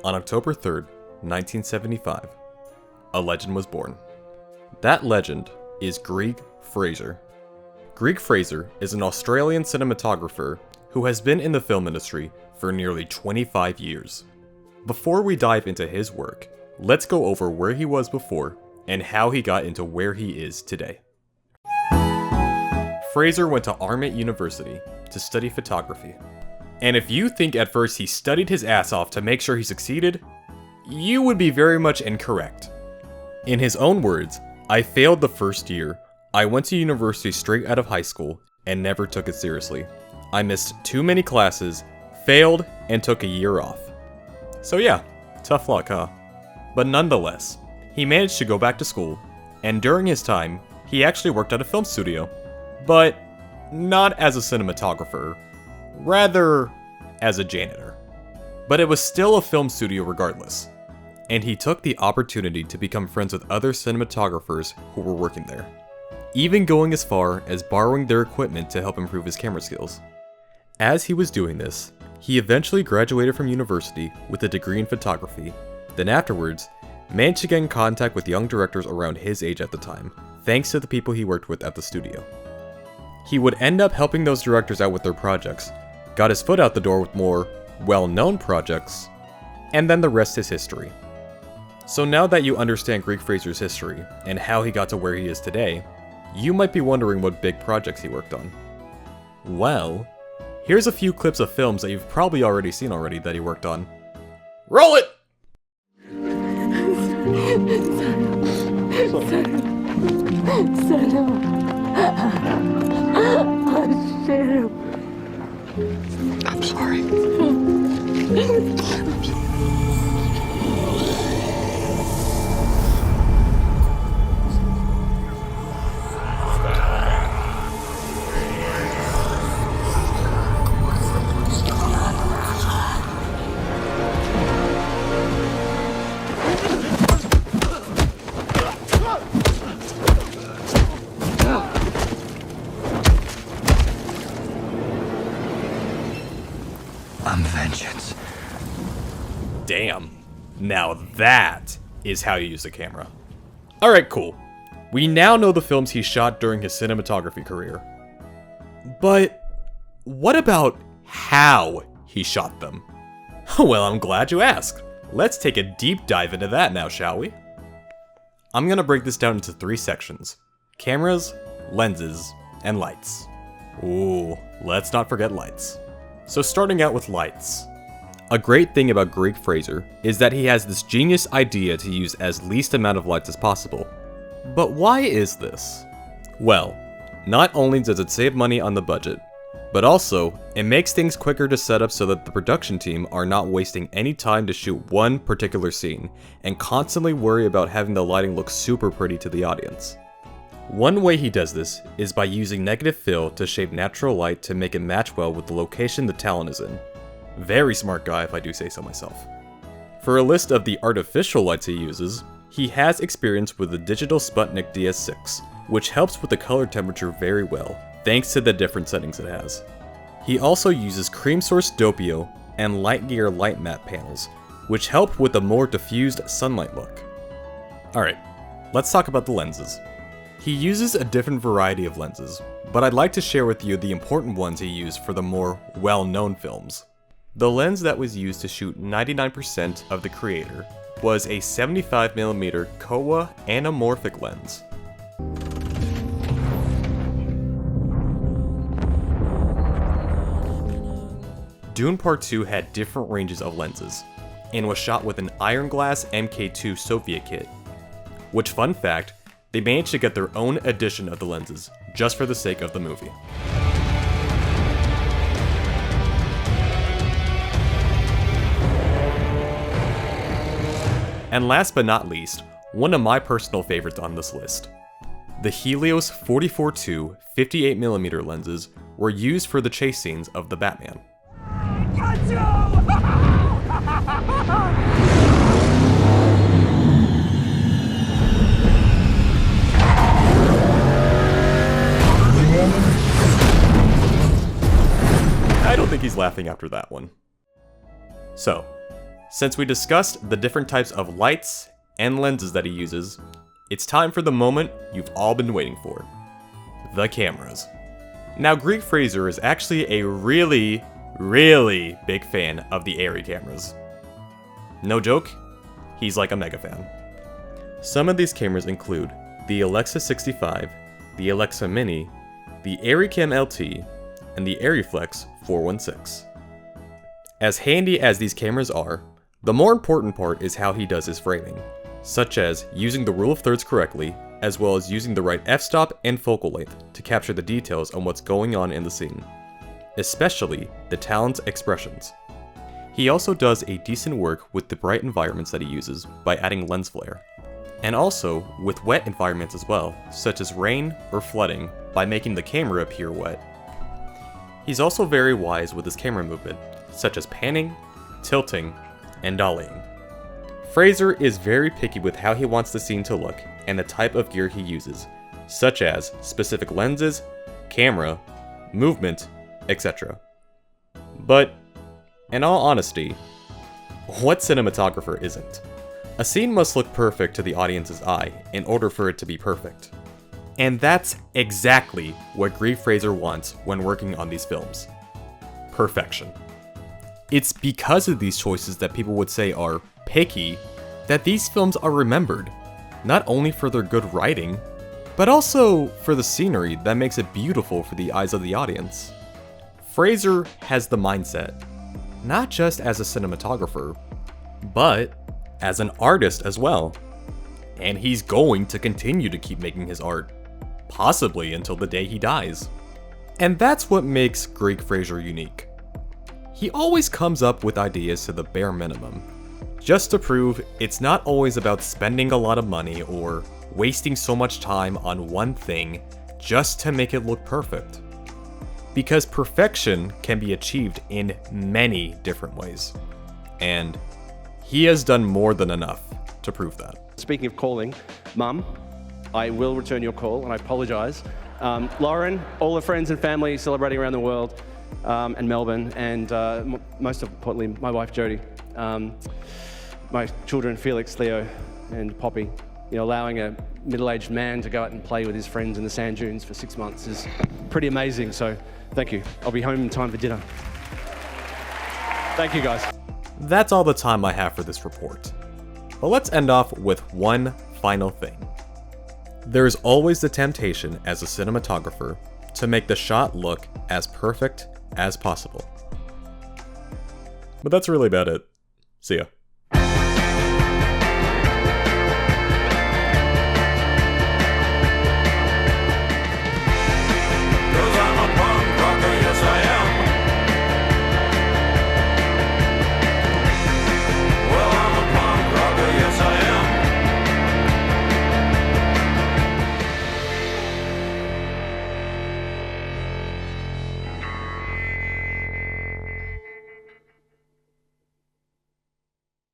On October 3rd, 1975, a legend was born. That legend is Greig Fraser. Greig Fraser is an Australian cinematographer who has been in the film industry for nearly 25 years. Before we dive into his work, let's go over where he was before and how he got into where he is today. Fraser went to Armit University to study photography. And if you think at first he studied his ass off to make sure he succeeded, you would be very much incorrect. In his own words, "I failed the first year. I went to university straight out of high school and never took it seriously. I missed too many classes, failed, and took a year off." So yeah, tough luck, huh? But nonetheless, he managed to go back to school, and during his time, he actually worked at a film studio. But not as a cinematographer, rather as a janitor. But it was still a film studio regardless, and he took the opportunity to become friends with other cinematographers who were working there, even going as far as borrowing their equipment to help improve his camera skills. As he was doing this, he eventually graduated from university with a degree in photography, then afterwards, managed to get in contact with young directors around his age at the time, thanks to the people he worked with at the studio. He would end up helping those directors out with their projects, got his foot out the door with more well-known projects, and then the rest is history. So now that you understand Greig Fraser's history and how he got to where he is today, you might be wondering what big projects he worked on. Well, here's a few clips of films that you've probably already seen that he worked on. Roll it! I'm sorry. I'm vengeance. Damn. Now that is how you use a camera. Alright, cool. We now know the films he shot during his cinematography career. But what about how he shot them? Well, I'm glad you asked. Let's take a deep dive into that now, shall we? I'm gonna break this down into 3 sections: cameras, lenses, and lights. Ooh, let's not forget lights. So starting out with lights. A great thing about Greig Fraser is that he has this genius idea to use as least amount of lights as possible. But why is this? Well, not only does it save money on the budget, but also it makes things quicker to set up so that the production team are not wasting any time to shoot one particular scene and constantly worry about having the lighting look super pretty to the audience. One way he does this is by using negative fill to shape natural light to make it match well with the location the talent is in. Very smart guy if I do say so myself. For a list of the artificial lights he uses, he has experience with the digital Sputnik DS6, which helps with the color temperature very well, thanks to the different settings it has. He also uses cream source Doppio and Lightgear light map panels, which help with a more diffused sunlight look. Alright, let's talk about the lenses. He uses a different variety of lenses, but I'd like to share with you the important ones he used for the more well-known films. The lens that was used to shoot 99% of The Creator was a 75mm Kowa anamorphic lens. Dune Part 2 had different ranges of lenses, and was shot with an Ironglass MK2 Soviet kit, which, fun fact, they managed to get their own edition of the lenses, just for the sake of the movie. And last but not least, one of my personal favorites on this list. The Helios 44-2 58mm lenses were used for the chase scenes of the Batman. I don't think he's laughing after that one. So, Since we discussed the different types of lights and lenses that he uses, it's time for the moment you've all been waiting for. The cameras. Now, Greig Fraser is actually a really big fan of the Arri cameras. No joke, he's like a mega fan. Some of these cameras include the Alexa 65, the Alexa Mini, the ArriCam LT, and the ArriFlex 416. As handy as these cameras are, the more important part is how he does his framing, such as using the rule of thirds correctly, as well as using the right f-stop and focal length to capture the details on what's going on in the scene, especially the talent's expressions. He also does a decent work with the bright environments that he uses by adding lens flare, and also with wet environments as well, such as rain or flooding, by making the camera appear wet. He's also very wise with his camera movement, such as panning, tilting, and dollying. Fraser is very picky with how he wants the scene to look and the type of gear he uses, such as specific lenses, camera, movement, etc. But, in all honesty, what cinematographer isn't? A scene must look perfect to the audience's eye in order for it to be perfect. And that's exactly what Greig Fraser wants when working on these films. Perfection. It's because of these choices that people would say are picky that these films are remembered, not only for their good writing, but also for the scenery that makes it beautiful for the eyes of the audience. Fraser has the mindset, not just as a cinematographer, but as an artist as well. And he's going to continue to keep making his art, possibly until the day he dies. And that's what makes Greig Fraser unique. He always comes up with ideas to the bare minimum, just to prove it's not always about spending a lot of money or wasting so much time on one thing just to make it look perfect. Because perfection can be achieved in many different ways. And he has done more than enough to prove that. Speaking of calling, Mum, I will return your call and I apologise. Lauren, all the friends and family celebrating around the world, and Melbourne, and most importantly, my wife Jodie. My children Felix, Leo, and Poppy. You know, allowing a middle-aged man to go out and play with his friends in the sand dunes for 6 months is pretty amazing, so thank you. I'll be home in time for dinner. Thank you, guys. That's all the time I have for this report. But let's end off with one final thing. There's always the temptation as a cinematographer to make the shot look as perfect as possible. But that's really about it. See ya.